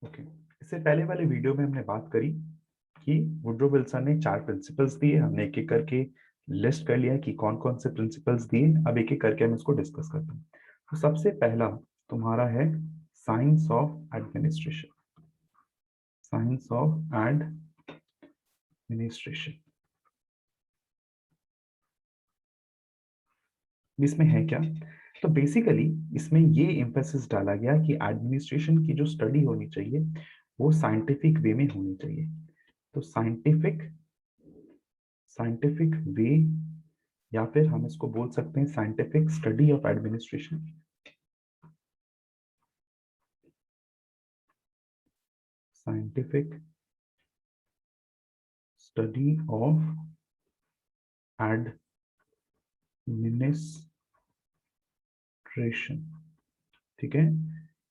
Okay, इससे पहले वाले वीडियो में हमने बात करी कि वुड्रो विल्सन ने 4 प्रिंसिपल्स दिए, हमने एक एक करके लिस्ट कर लिया कि कौन कौन से प्रिंसिपल्स दिए। अब एक एक करके हम इसको डिस्कस करते हैं। तो सबसे पहला तुम्हारा है science of administration. Science of administration, इसमें है क्या? तो बेसिकली इसमें ये एम्फेसिस डाला गया कि एडमिनिस्ट्रेशन की जो स्टडी होनी चाहिए वो साइंटिफिक वे में होनी चाहिए। तो साइंटिफिक साइंटिफिक वे, या फिर हम इसको बोल सकते हैं scientific study of administration. Scientific study of administration, ठीक है।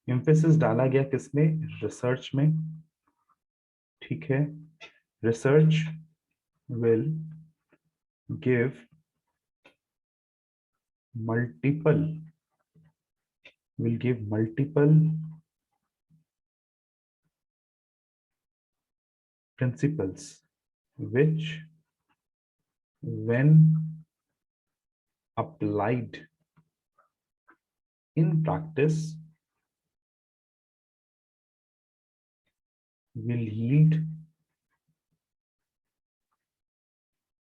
एम्फेसिस डाला गया किसमें? रिसर्च में, ठीक है। Research will give multiple principles which when applied in practice will yield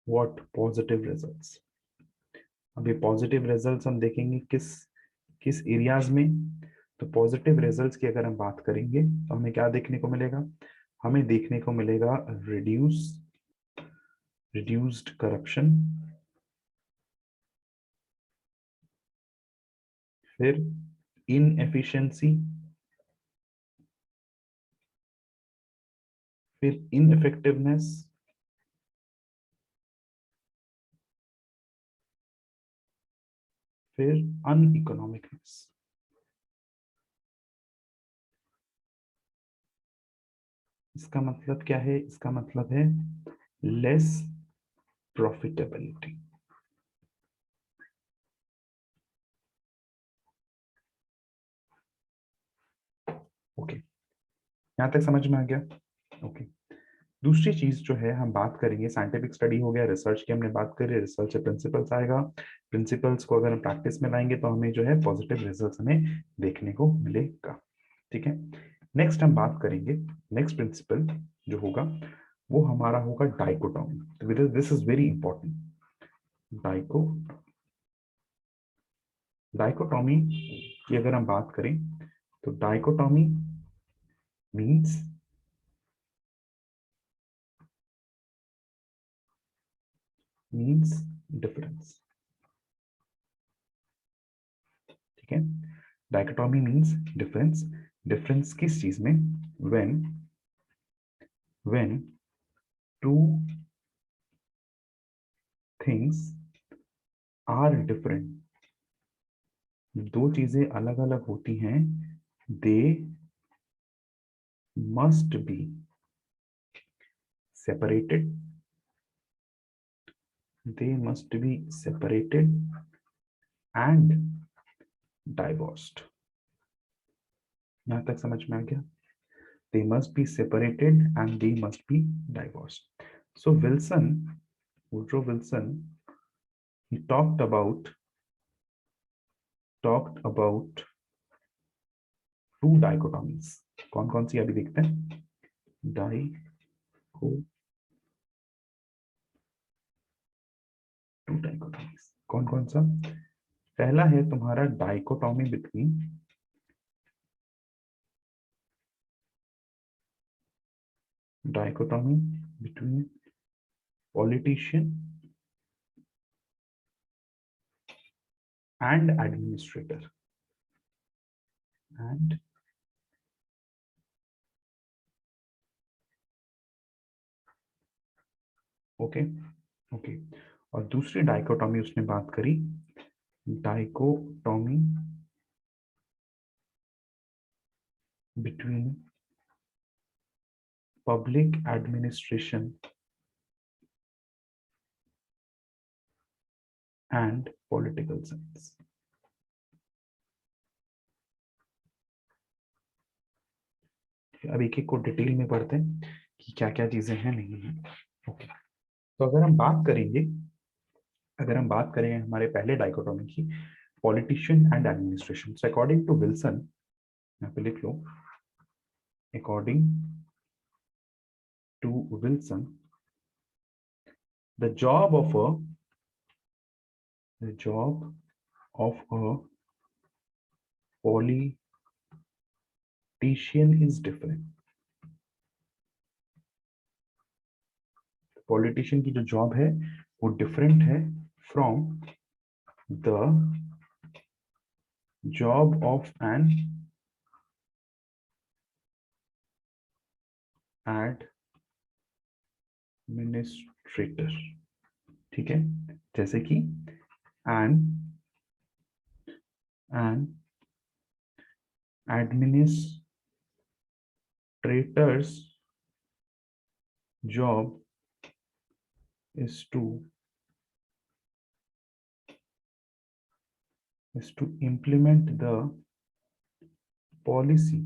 what? Positive results. अब ये पॉजिटिव रिजल्ट्स हम देखेंगे किस किस एरियाज में। तो पॉजिटिव रिजल्ट्स की अगर हम बात करेंगे तो हमें क्या देखने को मिलेगा? हमें देखने को मिलेगा रिड्यूस्ड करप्शन, फिर इनएफिशिएंसी, फिर इनइफेक्टिवनेस, फिर अनइकोनॉमिकनेस। इसका मतलब क्या है? इसका मतलब है लेस प्रॉफिटेबिलिटी। ओके, यहां तक समझ में आ गया? ओके। दूसरी चीज जो है हम बात करेंगे, साइंटिफिक स्टडी हो गया, रिसर्च की हमने बात करी, रिसर्च से प्रिंसिपल्स आएगा। प्रिंसिपल्स को अगर हम प्रैक्टिस में लाएंगे तो हमें जो है पॉजिटिव रिजल्ट्स हमें देखने को मिलेगा, ठीक है। नेक्स्ट हम बात करेंगे, नेक्स्ट प्रिंसिपल जो होगा वो हमारा होगा डाइकोटॉमी। तो this is very important. Dichotomy की अगर हम बात करें तो डाइकोटॉमी मीन्स डिफरेंस, ठीक है। Dichotomy means difference. डिफरेंस किस चीज में? When two things are different, दो चीजें अलग अलग होती हैं, they must be separated, and divorced. यहां तक समझ में आ गया? they must be separated and they must be divorced. So Woodrow Wilson, he talked about two dichotomies. कौन कौन सी अभी देखते हैं? टू डाइकोटॉमीज, कौन कौन सा? पहला है तुम्हारा dichotomy between politician and administrator, and okay okay. और दूसरी डाइकोटॉमी उसने बात करी, dichotomy between public administration and political science. अब एक एक को डिटेल में पढ़ते हैं कि क्या क्या चीजें हैं नहीं है। ओके, तो अगर हम बात करें हमारे पहले डाइकोटोमी की, politician and administration, so according to Wilson, यहाँ पे लिख लो, according to Wilson, the job of a politician is different. Politician की जो जॉब है वो डिफरेंट है from the job of an administrator. ठीक है, जैसे कि an an administrator's job is to implement the policy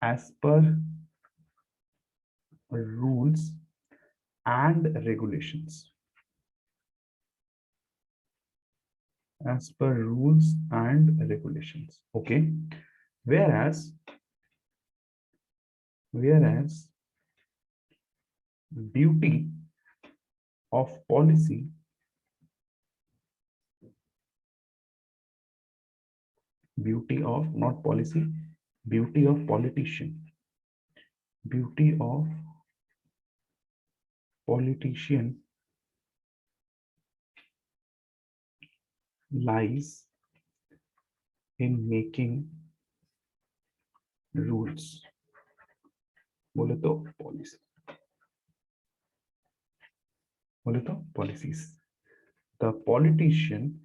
as per rules and regulations, as per rules and regulations. Okay, whereas duty of policy, beauty of not policy, beauty of politician, beauty of politician lies in making rules. बोले तो policy, बोले तो policies. The politician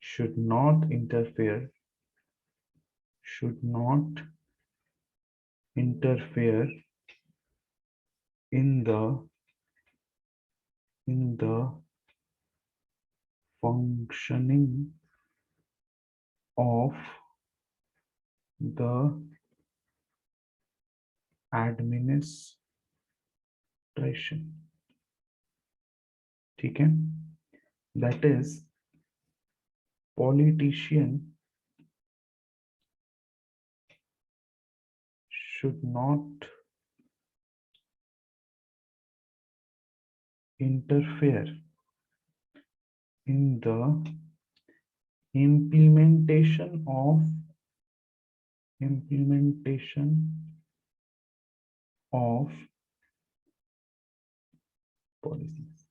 should not interfere in the functioning of the administration. ठीक है, that is politician should not interfere in the implementation of policies.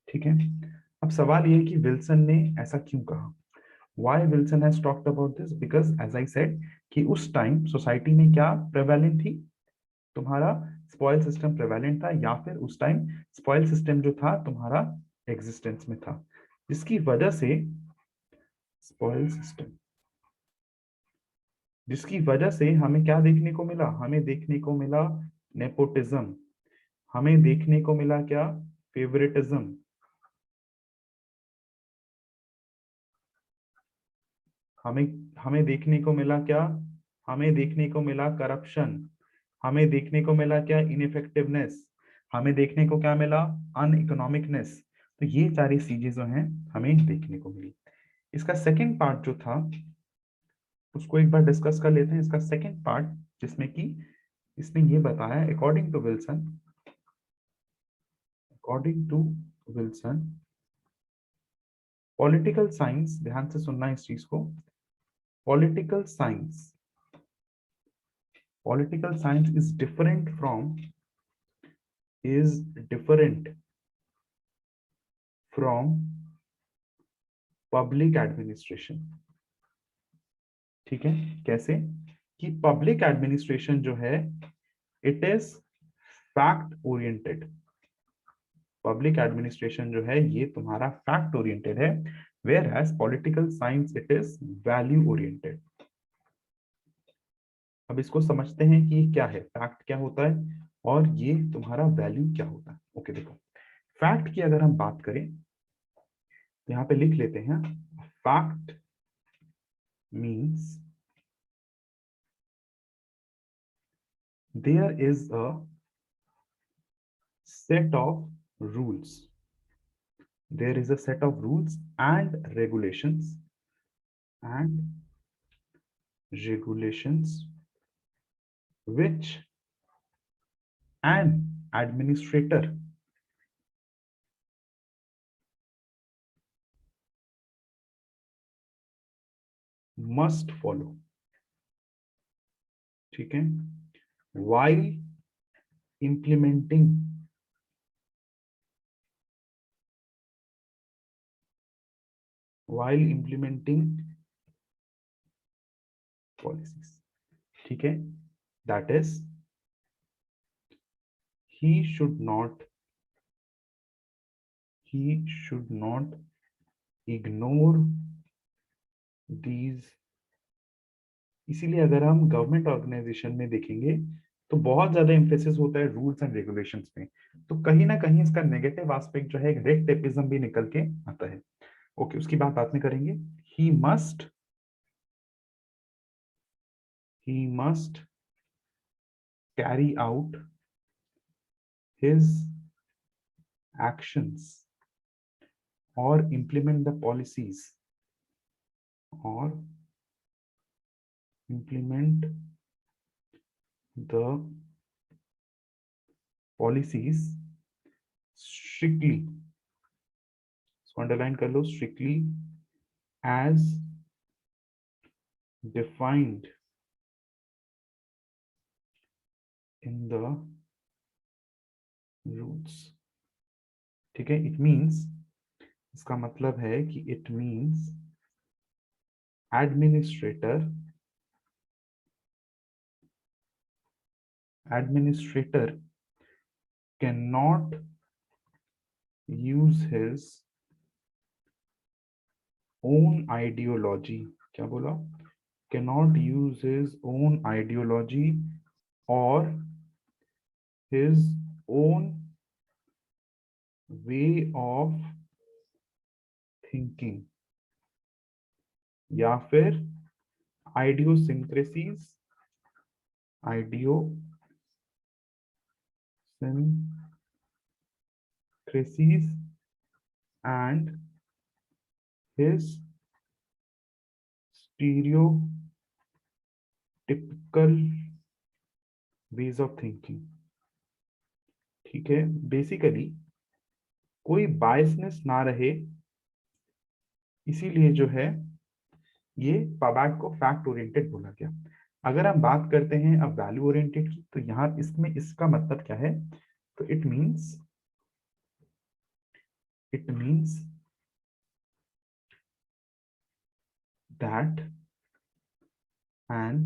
ठीक है, अब सवाल ये है कि विल्सन ने ऐसा क्यों कहा? Why Wilson has talked about this? Because as I said कि उस टाइम सोसाइटी में क्या प्रेवेलेंट थी, तुम्हारा स्पॉइल सिस्टम प्रेवेलेंट था, या फिर उस टाइम स्पॉइल सिस्टम जो था तुम्हारा एग्जिस्टेंस में था, जिसकी वजह से स्पॉइल सिस्टम, जिसकी वजह से हमें क्या देखने को मिला? हमें देखने को मिला नेपोटिज्म, हमें देखने को मिला क्या? फेवरेटिज्म, हमें हमें देखने को मिला क्या? हमें देखने को मिला करप्शन, हमें देखने को मिला क्या? इनइफेक्टिवनेस, हमें देखने को क्या मिला? अनइकोनॉमिकनेस। तो ये सारी चीजें जो हैं हमें देखने को मिली। इसका सेकंड पार्ट जो था उसको एक बार डिस्कस कर लेते हैं। इसका सेकंड पार्ट जिसमें कि इसने ये बताया, according to Wilson political science, ध्यान से सुनना इस चीज को, political science is different from public administration. ठीक है, कैसे? कि पब्लिक एडमिनिस्ट्रेशन जो है it is fact oriented, public administration जो है ये तुम्हारा फैक्ट ओरिएंटेड है, whereas political science it is value oriented. अब इसको समझते हैं कि क्या है, फैक्ट क्या होता है और ये तुम्हारा वैल्यू क्या होता है। ओके, देखो, फैक्ट की अगर हम बात करें तो यहाँ पे लिख लेते हैं, fact means there is a set of rules. There is a set of rules and regulations which an administrator must follow. ठीक है, while implementing policies. ठीक है, that is he should not ignore these. इसीलिए अगर हम government organisation में देखेंगे तो बहुत ज्यादा एम्फेसिस होता है रूल्स एंड रेगुलेशंस में, तो कहीं ना कहीं इसका नेगेटिव एस्पेक्ट जो है रेड टेपिज्म भी निकल के आता है। ओके, उसकी बात बाद में करेंगे। He must carry out his actions और implement the policies or implement the policies strictly, so underline कर लो, strictly as defined in the rules. ठीक है, it means, इसका मतलब है कि it means administrator cannot use his own ideology, क्या बोला, cannot use his own ideology or his own way of thinking या फिर idiosyncrasies and his stereotypical ways of thinking. ठीक है, बेसिकली कोई बायसनेस ना रहे, इसीलिए जो है ये पबाक को फैक्ट ओरिएंटेड बोला गया। अगर हम बात करते हैं अब वैल्यू ओरिएंटेड की, तो यहाँ इसमें इसका मतलब क्या है, तो it means that an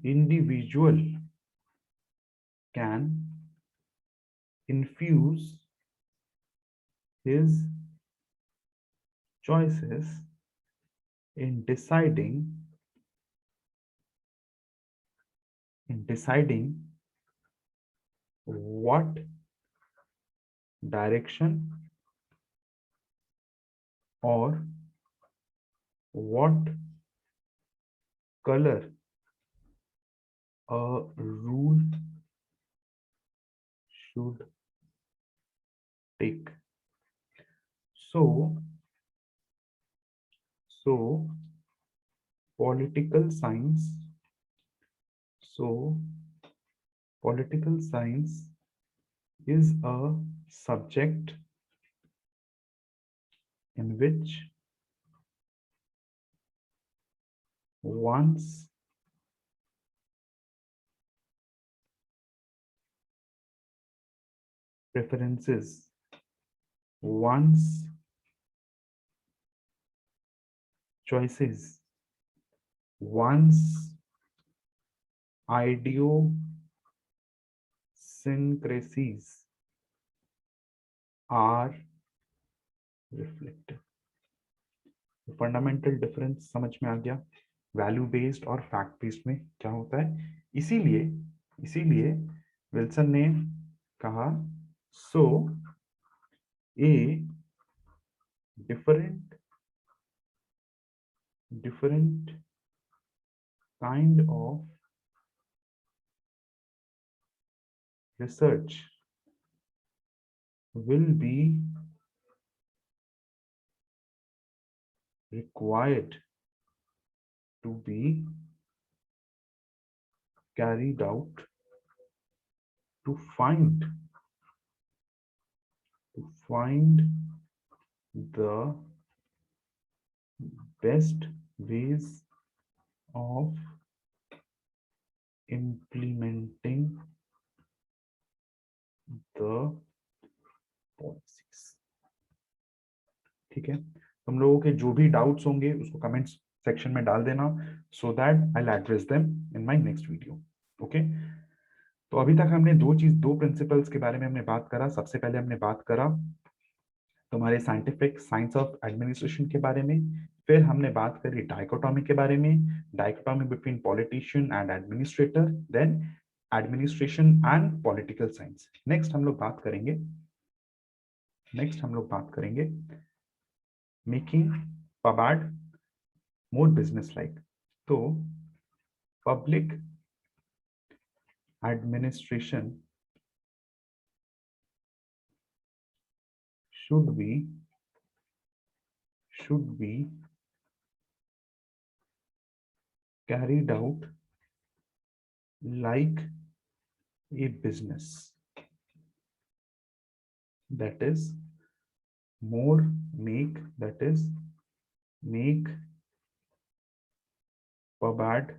individual can infuse his choices in deciding what direction or what color a rule should take. So political science is a subject in which one's preferences, one's choices, one's idiosyncrasies are reflected. Fundamental difference समझ में आ गया value based और fact based में क्या होता है। इसीलिए Wilson ने कहा, सो ए different kind of research will be required to be carried out to find the best ways of implementing the policies. ठीक है, तुम लोगों के जो भी डाउट्स होंगे उसको कमेंट्स सेक्शन में डाल देना, so that I will address them in my next video. Okay, तो अभी तक हमने दो प्रिंसिपल्स के बारे में हमने बात करा। सबसे पहले हमने बात करा तुम्हारे साइंटिफिक साइंस ऑफ एडमिनिस्ट्रेशन के बारे में, फिर हमने बात करी डाइकोटॉमी के बारे में, dichotomy between politician and administrator, then administration and political science. Next हम लोग बात करेंगे making pub ad more business like. तो public administration should be carried out like a business, that is make pabad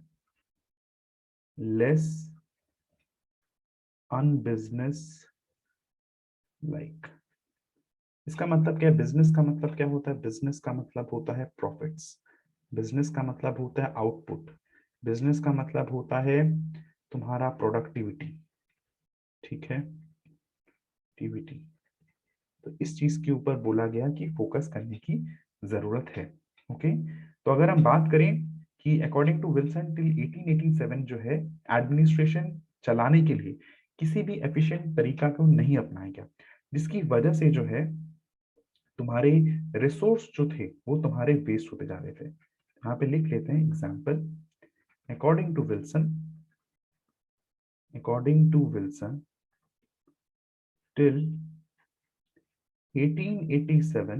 less unbusiness like। इसका मतलब क्या है? Business का मतलब क्या होता है? बिजनेस का मतलब होता है प्रॉफिट्स, बिजनेस का मतलब होता है आउटपुट, बिजनेस का मतलब होता है तुम्हारा प्रोडक्टिविटी। ठीक है, एक्टिविटी। तो इस चीज के ऊपर बोला गया कि फोकस करने की जरूरत है। ओके, तो अगर हम बात करें कि अकॉर्डिंग टू विल्सन टिल 1887 जो है एडमिनिस्ट्रेशन चलाने के लिए किसी भी एफिशिएंट तरीका को नहीं अपनाया गया, जिसकी वजह से जो है तुम्हारे रिसोर्स जो थे वो तुम्हारे वेस्ट होते जा रहे थे। यहाँ पे लिख लेते हैं example, according to Wilson till 1887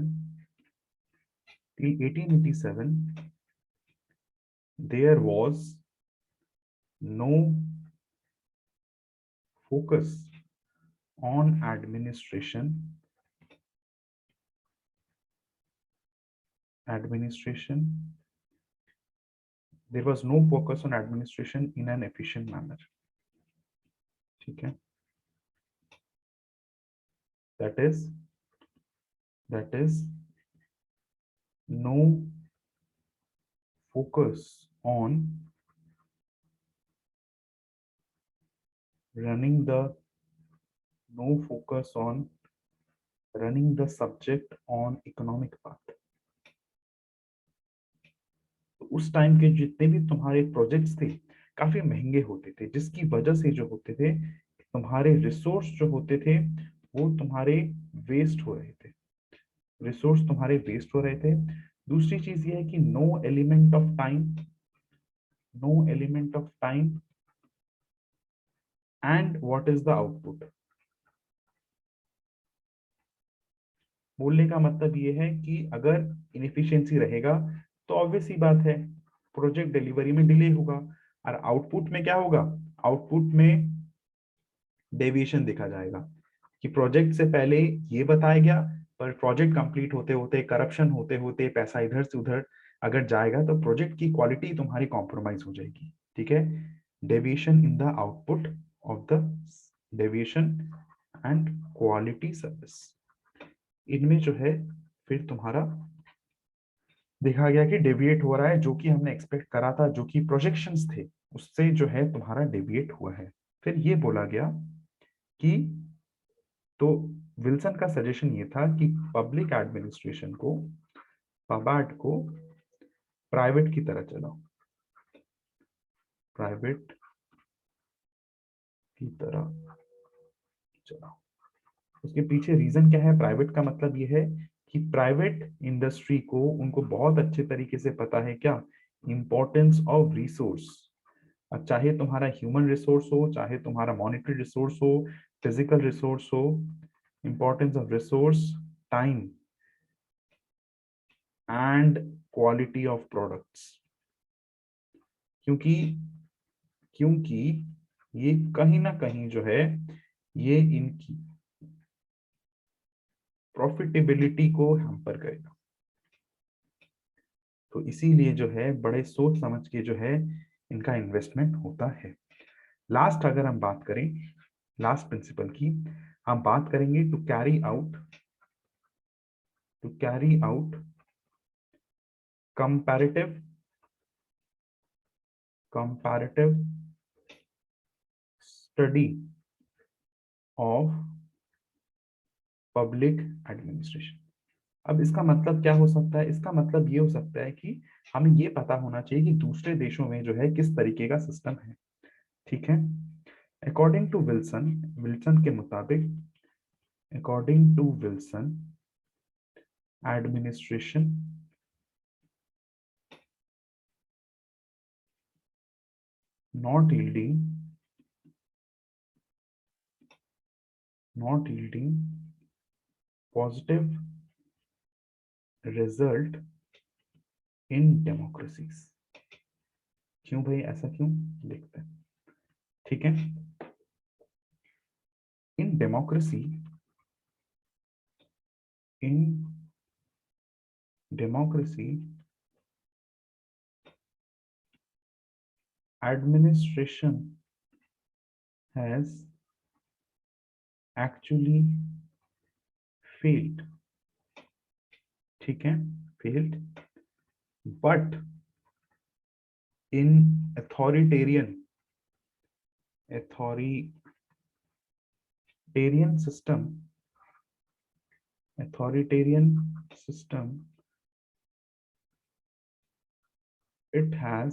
there was no focus on administration there was no focus on administration in an efficient manner। ठीक है, that is no focus on running the subject on economic path। तो उस time के जितने भी तुम्हारे projects थे काफी महंगे होते थे, जिसकी वजह से जो होते थे तुम्हारे रिसोर्स जो होते थे वो तुम्हारे वेस्ट हो रहे थे, रिसोर्स तुम्हारे वेस्ट हो रहे थे। दूसरी चीज ये है कि no element of time and what is the output. बोलने का मतलब ये है कि अगर इनएफिशिएंसी रहेगा तो ऑब्वियस ही बात है प्रोजेक्ट डिलीवरी में डिले होगा, और आउटपुट में क्या होगा? आउटपुट में डेविएशन देखा जाएगा कि प्रोजेक्ट से पहले ये बताया गया पर प्रोजेक्ट कंप्लीट होते होते, करप्शन होते होते, पैसा इधर से उधर अगर जाएगा तो प्रोजेक्ट की क्वालिटी तुम्हारी कॉम्प्रोमाइज हो जाएगी। ठीक है, deviation in the output of the deviation and quality service, इनमें जो है फिर तुम्हारा देखा गया कि डेविएट हो रहा है, जो कि हमने एक्सपेक्ट करा था, जो कि प्रोजेक्शंस थे उससे जो है तुम्हारा डेविएट हुआ है। फिर ये बोला गया कि तो विल्सन का सजेशन ये था कि पब्लिक एडमिनिस्ट्रेशन को, पबाड को प्राइवेट की तरह चलाओ, प्राइवेट की तरह चलाओ। उसके पीछे रीजन क्या है? प्राइवेट का मतलब ये है कि प्राइवेट इंडस्ट्री को उनको बहुत अच्छे तरीके से पता है क्या, इंपॉर्टेंस ऑफ रिसोर्स। अब चाहे तुम्हारा ह्यूमन रिसोर्स हो, चाहे तुम्हारा मॉनेटरी रिसोर्स हो, फिजिकल रिसोर्स हो, importance of resource, time and quality of products. क्योंकि क्योंकि ये कहीं ना कहीं जो है ये इनकी प्रॉफिटेबिलिटी को हैम्पर करेगा। तो इसीलिए जो है बड़े सोच समझ के जो है इनका इन्वेस्टमेंट होता है। लास्ट अगर हम बात करें, लास्ट प्रिंसिपल की हम बात करेंगे, to carry out comparative study of public administration. अब इसका मतलब क्या हो सकता है, इसका मतलब ये हो सकता है कि हमें ये पता होना चाहिए कि दूसरे देशों में जो है किस तरीके का सिस्टम है। ठीक है, अकॉर्डिंग टू विल्सन, विल्सन के मुताबिक, according to Wilson, administration not yielding positive result in democracies। क्यों भाई, ऐसा क्यों, देखते हैं। ठीक है, in democracy administration has actually failed। ठीक है, failed, but in authoritarian system, it has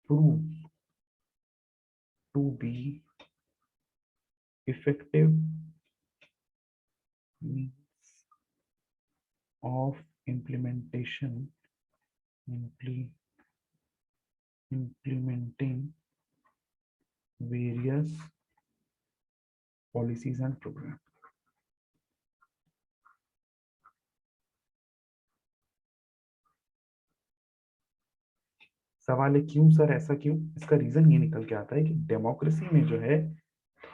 proved to be effective means of implementing various policies and programs। सवाल है क्यों सर, ऐसा क्यों? इसका रीजन ये निकल के आता है कि डेमोक्रेसी में जो है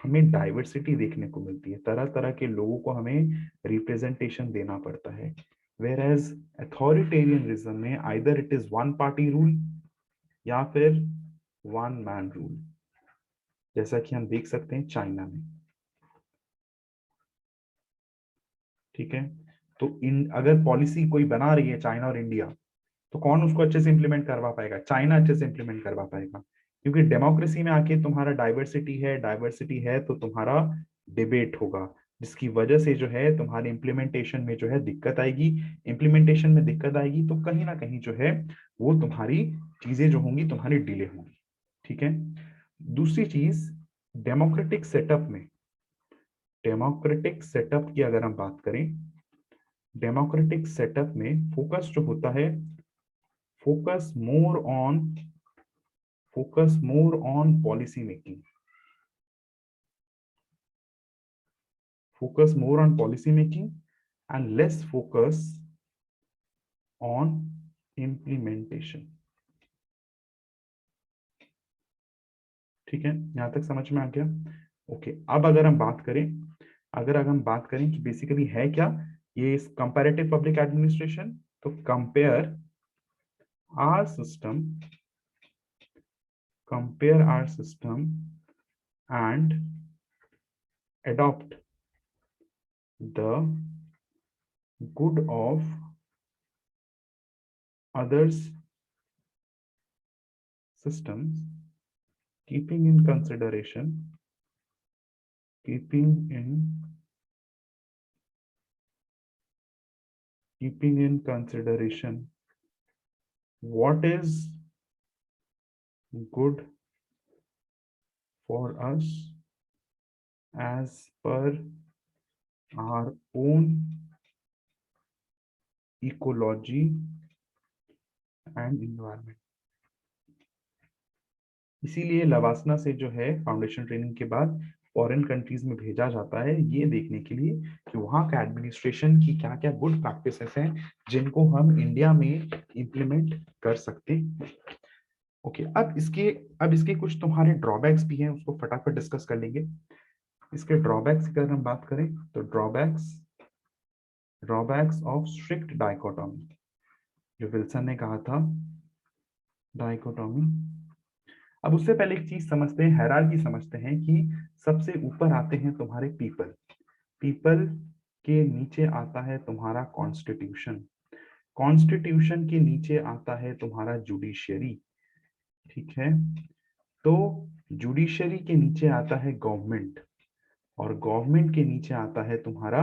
हमें डाइवर्सिटी देखने को मिलती है, तरह तरह के लोगों को हमें रिप्रेजेंटेशन देना पड़ता है। वेयर एज अथॉरिटेरियनिज्म में either it is one party rule या फिर वन मैन रूल, जैसा कि हम देख सकते हैं चाइना में। ठीक है, तो इन अगर पॉलिसी कोई बना रही है चाइना और इंडिया, तो कौन उसको अच्छे से इंप्लीमेंट करवा पाएगा? चाइना अच्छे से इंप्लीमेंट करवा पाएगा, क्योंकि डेमोक्रेसी में आके तुम्हारा डाइवर्सिटी है तो तुम्हारा डिबेट होगा, जिसकी वजह से जो है तुम्हारे इम्प्लीमेंटेशन में जो है दिक्कत आएगी। इम्प्लीमेंटेशन में दिक्कत आएगी तो कहीं ना कहीं जो है वो तुम्हारी चीजें जो होंगी तुम्हारी डिले होंगी। ठीक है, दूसरी चीज, डेमोक्रेटिक सेटअप में, डेमोक्रेटिक सेटअप की अगर हम बात करें, डेमोक्रेटिक सेटअप में फोकस जो होता है, focus more on policy making, focus more on policy making and less focus on implementation। ठीक है, यहां तक समझ में आ गया? ओके, अब अगर हम बात करें, कि बेसिकली है क्या ये कंपैरेटिव पब्लिक एडमिनिस्ट्रेशन, तो compare our system and adopt the good of others systems, keeping in consideration what is good for us as per our own ecology and environment. इसीलिए लवासना से जो है फाउंडेशन ट्रेनिंग के बाद फॉरेन कंट्रीज में भेजा जाता है, ये देखने के लिए कि वहाँ का एडमिनिस्ट्रेशन की क्या क्या गुड प्रैक्टिसेस हैं जिनको हम इंडिया में इम्प्लीमेंट कर सकते हैं। ओके, अब इसके कुछ तुम्हारे ड्रॉबैक्स भी हैं, उसको फटाफट डिस्कस कर लेंगे। इसके ड्रॉबैक्स की अगर हम बात करें तो ड्रॉबैक्स ऑफ स्ट्रिक्ट डाइकोटॉमी, जो विल्सन ने कहा था, डाइकोटॉमी। अब उससे पहले एक चीज समझते हैं, हायरार्की समझते हैं कि सबसे ऊपर आते हैं तुम्हारे पीपल, पीपल के नीचे आता है तुम्हारा कॉन्स्टिट्यूशन, कॉन्स्टिट्यूशन के नीचे आता है तुम्हारा जुडिशियरी, ठीक है। तो जुडिशियरी के नीचे आता है गवर्नमेंट, और गवर्नमेंट के नीचे आता है तुम्हारा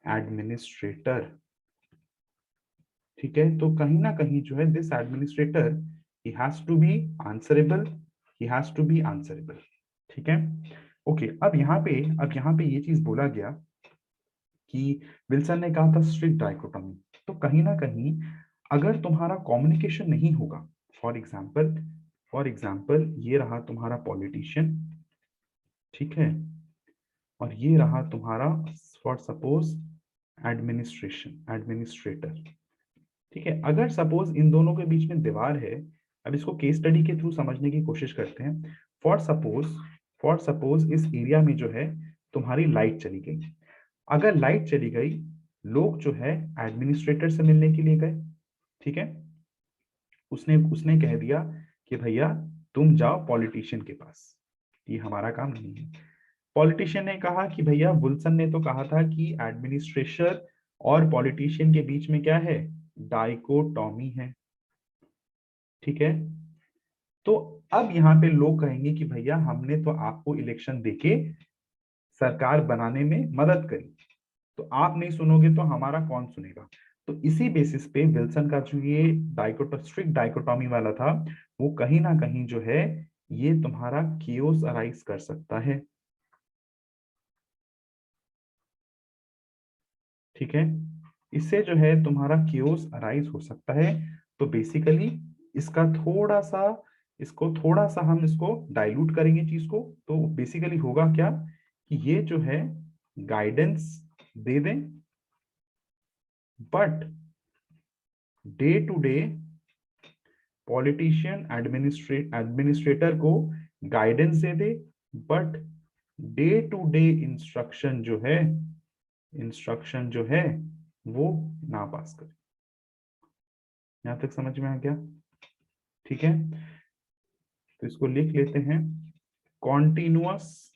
एडमिनिस्ट्रेटर, ठीक है। तो कहीं ना कहीं जो है this administrator he has to be answerable, he has to be answerable, ठीक है। ओके, अब यहाँ पे ये चीज बोला गया कि विल्सन ने कहा था स्ट्रिक्ट डाइकोटॉमी, तो कहीं ना कहीं अगर तुम्हारा कम्युनिकेशन नहीं होगा, फॉर एग्जाम्पल ये रहा तुम्हारा पॉलिटिशियन, ठीक है, और ये रहा तुम्हारा फॉर सपोज एडमिनिस्ट्रेटर, ठीक है। अगर सपोज इन दोनों के बीच में दीवार है, अब इसको केस स्टडी के थ्रू समझने की कोशिश करते हैं। फॉर सपोज फॉर सपोज इस एरिया में जो है तुम्हारी लाइट चली गई, अगर लाइट चली गई, लोग जो है एडमिनिस्ट्रेटर से मिलने के लिए गए, ठीक है, उसने उसने कह दिया कि भैया तुम जाओ पॉलिटिशियन के पास, ये हमारा काम नहीं है। पॉलिटिशियन ने कहा कि भैया विल्सन ने तो कहा था कि एडमिनिस्ट्रेटर और पॉलिटिशियन के बीच में क्या है, डाइकोटॉमी है, ठीक है। तो अब यहाँ पे लोग कहेंगे कि भैया हमने तो आपको इलेक्शन देके सरकार बनाने में मदद करी, तो आप नहीं सुनोगे तो हमारा कौन सुनेगा। तो इसी बेसिस पे विल्सन का जो ये स्ट्रिक्ट डाइकोटॉमी वाला था, वो कहीं ना कहीं जो है ये तुम्हारा केओस अराइज कर सकता है, ठीक है। इससे जो है तुम्हारा केओस अराइज हो सकता है। तो बेसिकली इसका थोड़ा सा इसको थोड़ा सा हम इसको डाइल्यूट करेंगे चीज को, तो बेसिकली होगा क्या कि ये जो है गाइडेंस दे दें, but day to day politician administrator को गाइडेंस दे दे, but day to day instruction जो है वो ना पास करे। यहां तक समझ में आ गया, ठीक है। तो इसको लिख लेते हैं, continuous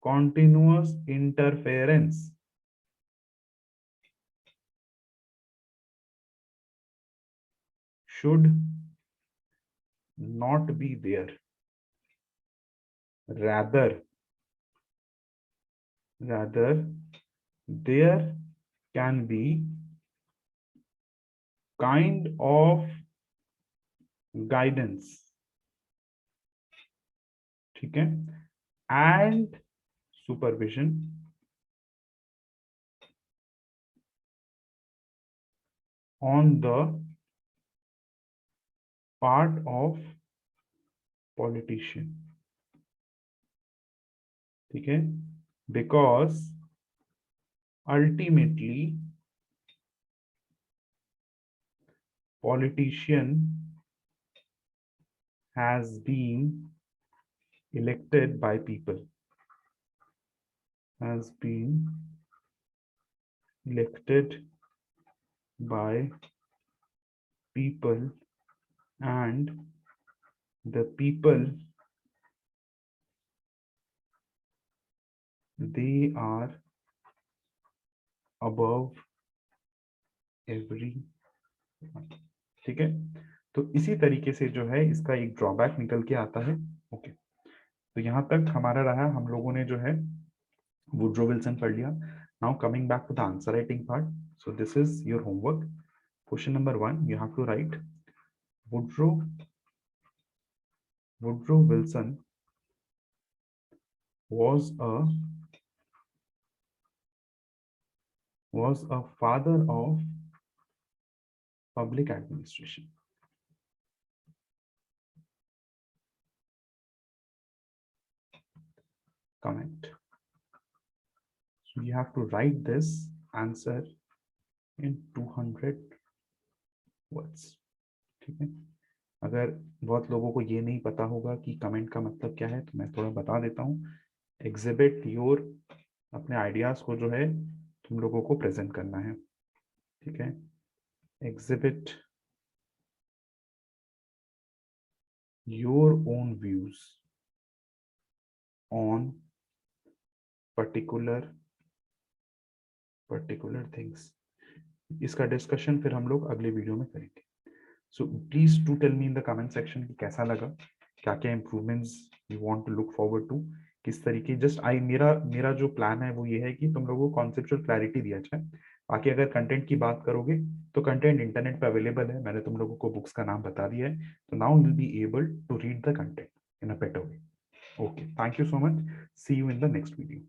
continuous interference should not be there, rather there can be kind of guidance, ठीक है, and supervision on the part of politician, ठीक है, because ultimately politician has been elected by people, has been elected by people, and the people, they are above every, ठीक है। तो इसी तरीके से जो है इसका एक ड्रॉबैक निकल के आता है। ओके, तो यहाँ तक हमारा रहा, हम लोगों ने जो है वुड्रो विल्सन पढ़ लिया। Now coming back to the answer writing part, so this is your homework. Question number 1, you have to write Woodrow Wilson was a was a father of public administration. Comment. So you have to write this answer in 200 words. ठीक है, अगर बहुत लोगों को ये नहीं पता होगा कि कमेंट का मतलब क्या है तो मैं थोड़ा बता देता हूँ. एग्जिबिट योर, अपने आइडियाज को जो है तुम लोगों को प्रेजेंट करना है. ठीक है, exhibit your own views on particular things. इसका डिस्कशन फिर हम लोग अगले वीडियो में करेंगे. So please do tell me in the comment section कि कैसा लगा, क्या क्या improvements you want to look forward to, किस तरीके. जस्ट मेरा जो प्लान है वो ये है कि तुम लोगों को कॉन्सेप्चुअल क्लैरिटी दिया जाए. बाकी अगर कंटेंट की बात करोगे तो कंटेंट इंटरनेट पे अवेलेबल है, मैंने तुम लोगों को बुक्स का नाम बता दिया है. तो now you will be able to read the content in a better way. Okay, thank you so much. See you in the next video.